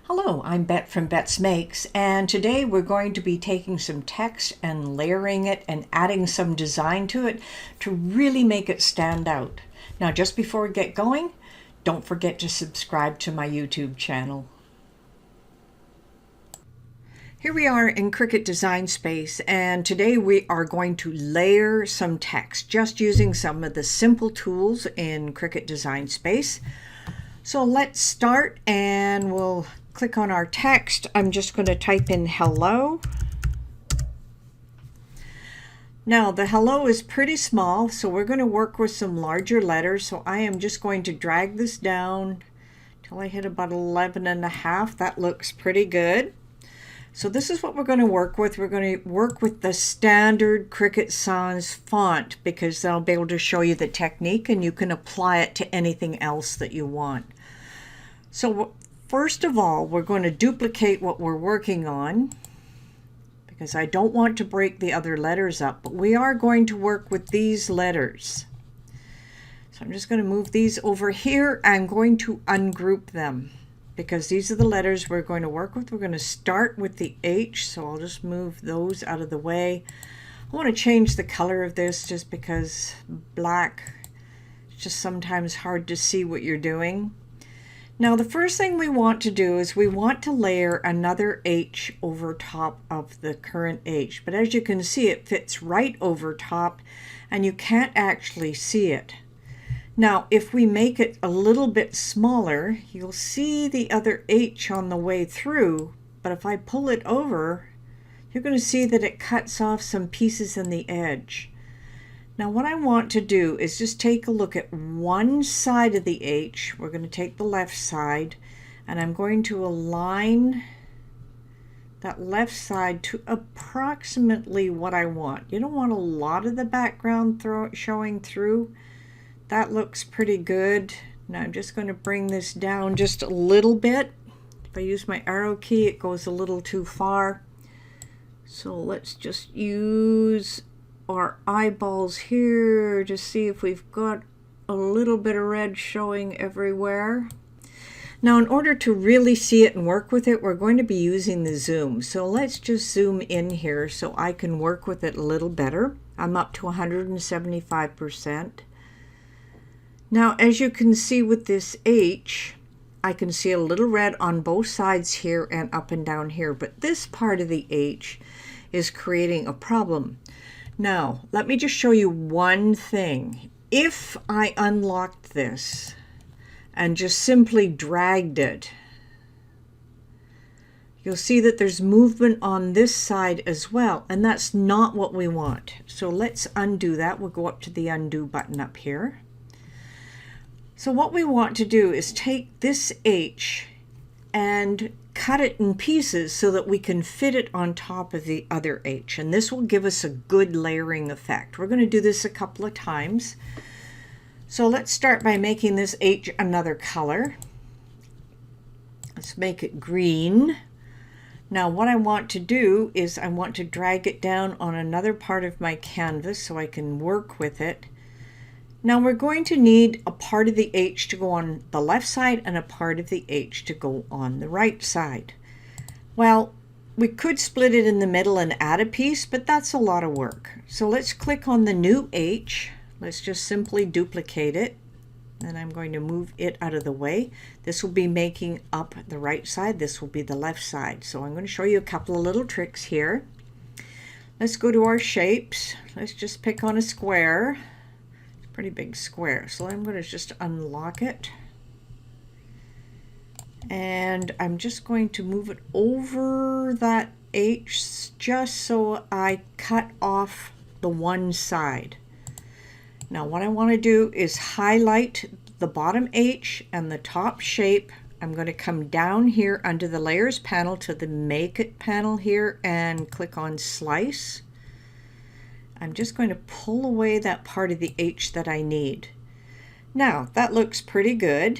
Hello, I'm Bet from Bet's Makes, and today we're going to be taking some text and layering it and adding some design to it to really make it stand out. Now, just before we get going, don't forget to subscribe to my YouTube channel. Here we are in Cricut Design Space, and today we are going to layer some text just using some of the simple tools in Cricut Design Space. So let's start, and we'll click on our text. I'm just going to type in hello. Now the hello is pretty small, so we're going to work with some larger letters. So I am just going to drag this down till I hit about 11.5. That looks pretty good. So this is what we're going to work with. We're going to work with the standard Cricut Sans font because they'll be able to show you the technique and you can apply it to anything else that you want. So first of all, we're going to duplicate what we're working on because I don't want to break the other letters up, but we are going to work with these letters. So I'm just going to move these over here. I'm going to ungroup them because these are the letters we're going to work with. We're going to start with the H, so I'll just move those out of the way. I want to change the color of this just because black, it's just sometimes hard to see what you're doing. Now the first thing we want to do is we want to layer another H over top of the current H, but as you can see it fits right over top and you can't actually see it. Now if we make it a little bit smaller, you'll see the other H on the way through, but if I pull it over, you're going to see that it cuts off some pieces in the edge. Now what I want to do is just take a look at one side of the H. We're going to take the left side, and I'm going to align that left side to approximately what I want. You don't want a lot of the background showing through. That looks pretty good. Now I'm just going to bring this down just a little bit. If I use my arrow key, it goes a little too far. So let's just use our eyeballs here to see if we've got a little bit of red showing everywhere. Now in order to really see it and work with it, we're going to be using the zoom. So let's just zoom in here so I can work with it a little better. I'm up to 175%. Now as you can see with this H, I can see a little red on both sides here and up and down here, but this part of the H is creating a problem. Now, let me just show you one thing. If I unlocked this and just simply dragged it, you'll see that there's movement on this side as well, and that's not what we want. So let's undo that. We'll go up to the undo button up here. So what we want to do is take this H and cut it in pieces so that we can fit it on top of the other H, and this will give us a good layering effect. We're going to do this a couple of times. So let's start by making this H another color. Let's make it green. Now what I want to do is I want to drag it down on another part of my canvas so I can work with it. Now we're going to need a part of the H to go on the left side and a part of the H to go on the right side. Well, we could split it in the middle and add a piece, but that's a lot of work. So let's click on the new H. Let's just simply duplicate it. And I'm going to move it out of the way. This will be making up the right side. This will be the left side. So I'm going to show you a couple of little tricks here. Let's go to our shapes. Let's just pick on a square. Pretty big square, so I'm going to just unlock it, and I'm just going to move it over that H just so I cut off the one side. Now what I want to do is highlight the bottom H and the top shape. I'm going to come down here under the layers panel to the make it panel here and click on slice. I'm just going to pull away that part of the H that I need. Now that looks pretty good,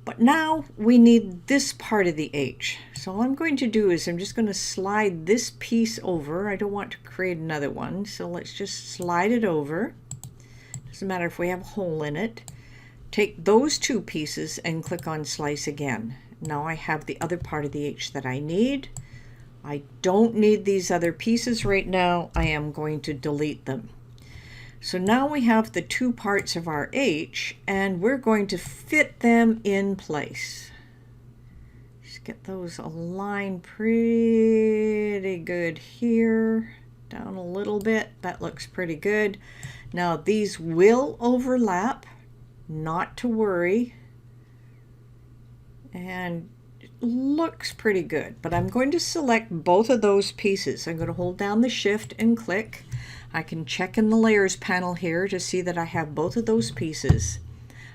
but now we need this part of the H. So all I'm going to do is I'm just going to slide this piece over. I don't want to create another one, so let's just slide it over. Doesn't matter if we have a hole in it. Take those two pieces and click on slice again. Now I have the other part of the H that I need. I don't need these other pieces right now. I am going to delete them. So now we have the two parts of our H, and we're going to fit them in place. Just get those aligned pretty good here. Down a little bit. That looks pretty good. Now these will overlap, not to worry. And it looks pretty good, but I'm going to select both of those pieces. I'm going to hold down the Shift and click. I can check in the layers panel here to see that I have both of those pieces.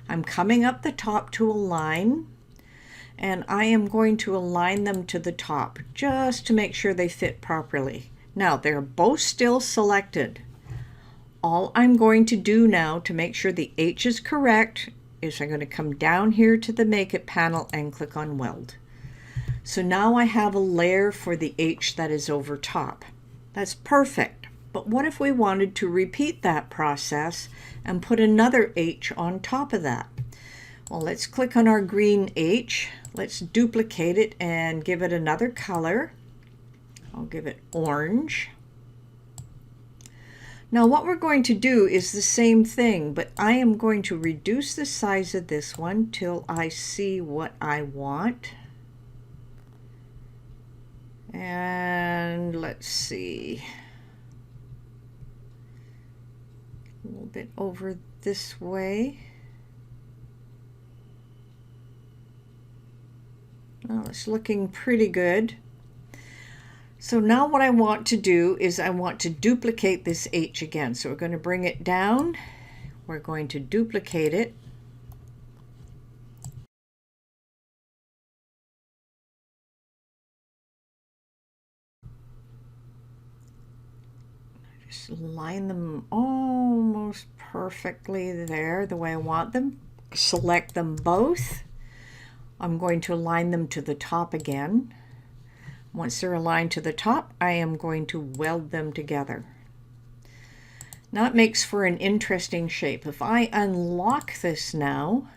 I'm coming up the top to align, and I am going to align them to the top just to make sure they fit properly. Now they're both still selected. All I'm going to do now to make sure the H is correct is I'm going to come down here to the Make It panel and click on Weld. So now I have a layer for the H that is over top. That's perfect. But what if we wanted to repeat that process and put another H on top of that? Well, let's click on our green H. Let's duplicate it and give it another color. I'll give it orange. Now what we're going to do is the same thing, but I am going to reduce the size of this one till I see what I want. And let's see. A little bit over this way. Well, it's looking pretty good. So now what I want to do is I want to duplicate this H again. So we're going to bring it down. We're going to duplicate it. Just line them almost perfectly there, the way I want them. Select them both. I'm going to align them to the top again. Once they're aligned to the top, I am going to weld them together. Now it makes for an interesting shape. If I unlock this now,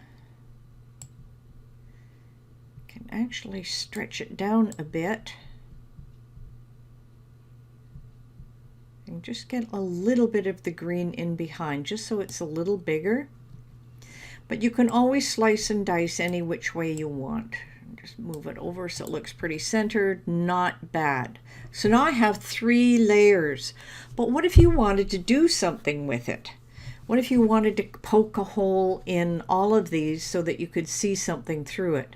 I can actually stretch it down a bit and just get a little bit of the green in behind, just so it's a little bigger. But you can always slice and dice any which way you want. Just move it over so it looks pretty centered. Not bad. So now I have 3 layers. But what if you wanted to do something with it? What if you wanted to poke a hole in all of these so that you could see something through it?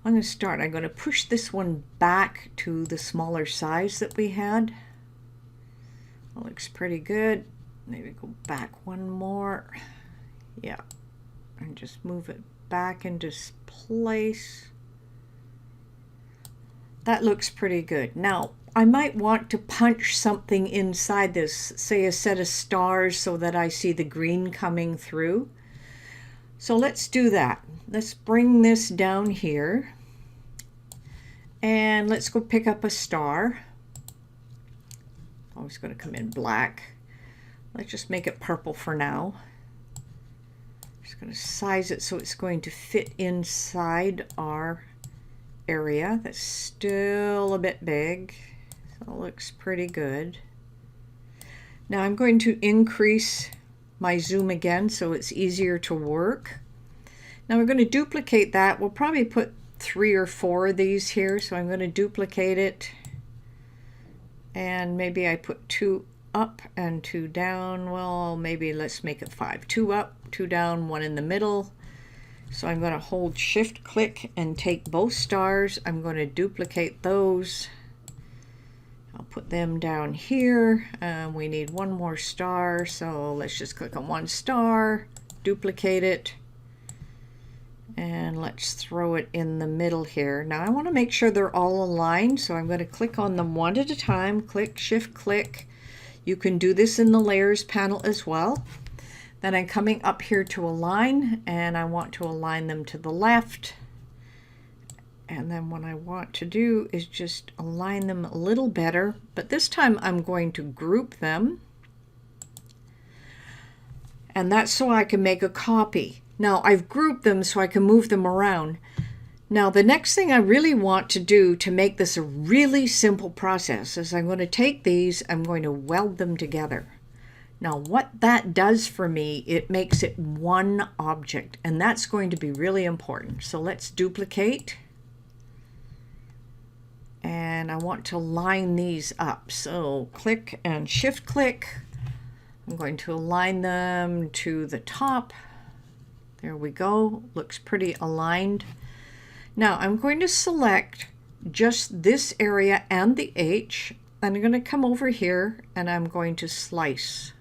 I'm going to start. I'm going to push this one back to the smaller size that we had. That looks pretty good. Maybe go back one more. Yeah. And just move it back into place. That looks pretty good. Now, I might want to punch something inside this, say a set of stars so that I see the green coming through. So let's do that. Let's bring this down here. And let's go pick up a star. Oh, it's going to come in black. Let's just make it purple for now. Just going to size it so it's going to fit inside our area. That's still a bit big, so it looks pretty good. Now I'm going to increase my zoom again so it's easier to work. Now we're going to duplicate that. We'll probably put 3 or 4 of these here, so I'm going to duplicate it, and maybe I put 2 up and 2 down. Well, maybe let's make it 5. 2 up, 2 down, 1 in the middle. So I'm going to hold Shift click and take both stars. I'm going to duplicate those. I'll put them down here. We need 1 more star, so let's just click on 1 star, duplicate it, and let's throw it in the middle here. Now I want to make sure they're all aligned, so I'm going to click on them one at a time. Click, Shift click. You can do this in the layers panel as well. Then I'm coming up here to align, and I want to align them to the left. And then what I want to do is just align them a little better, but this time I'm going to group them. And that's so I can make a copy. Now I've grouped them so I can move them around. Now, the next thing I really want to do to make this a really simple process is I'm going to take these, I'm going to weld them together. Now, what that does for me, it makes it one object, and that's going to be really important. So let's duplicate. And I want to line these up. So click and shift click. I'm going to align them to the top. There we go. Looks pretty aligned. Now I'm going to select just this area and the H. And I'm going to come over here and I'm going to slice.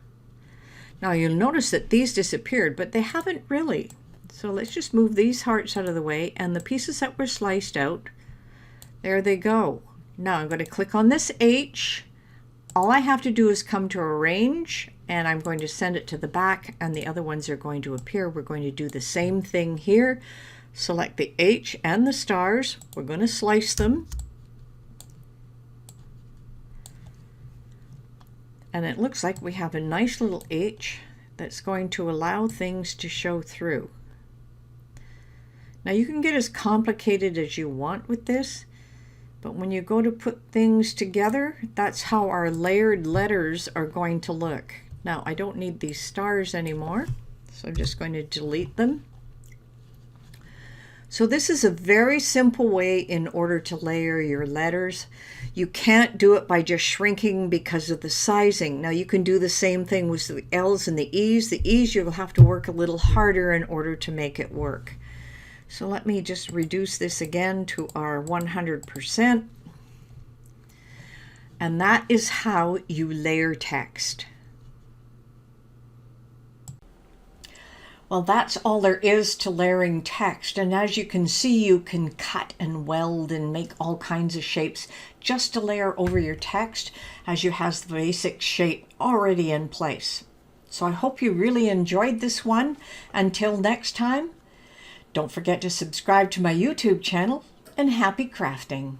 Now you'll notice that these disappeared, but they haven't really. So let's just move these hearts out of the way, and the pieces that were sliced out, there they go. Now I'm going to click on this H. All I have to do is come to arrange, and I'm going to send it to the back, and the other ones are going to appear. We're going to do the same thing here. Select the H and the stars. We're going to slice them. And it looks like we have a nice little H that's going to allow things to show through. Now you can get as complicated as you want with this, but when you go to put things together, that's how our layered letters are going to look. Now I don't need these stars anymore, so I'm just going to delete them. So this is a very simple way in order to layer your letters. You can't do it by just shrinking because of the sizing. Now you can do the same thing with the L's and the E's. The E's you'll have to work a little harder in order to make it work. So let me just reduce this again to our 100%. And that is how you layer text. Well, that's all there is to layering text, and as you can see, you can cut and weld and make all kinds of shapes just to layer over your text, as you have the basic shape already in place. So I hope you really enjoyed this one. Until next time, don't forget to subscribe to my YouTube channel, and happy crafting!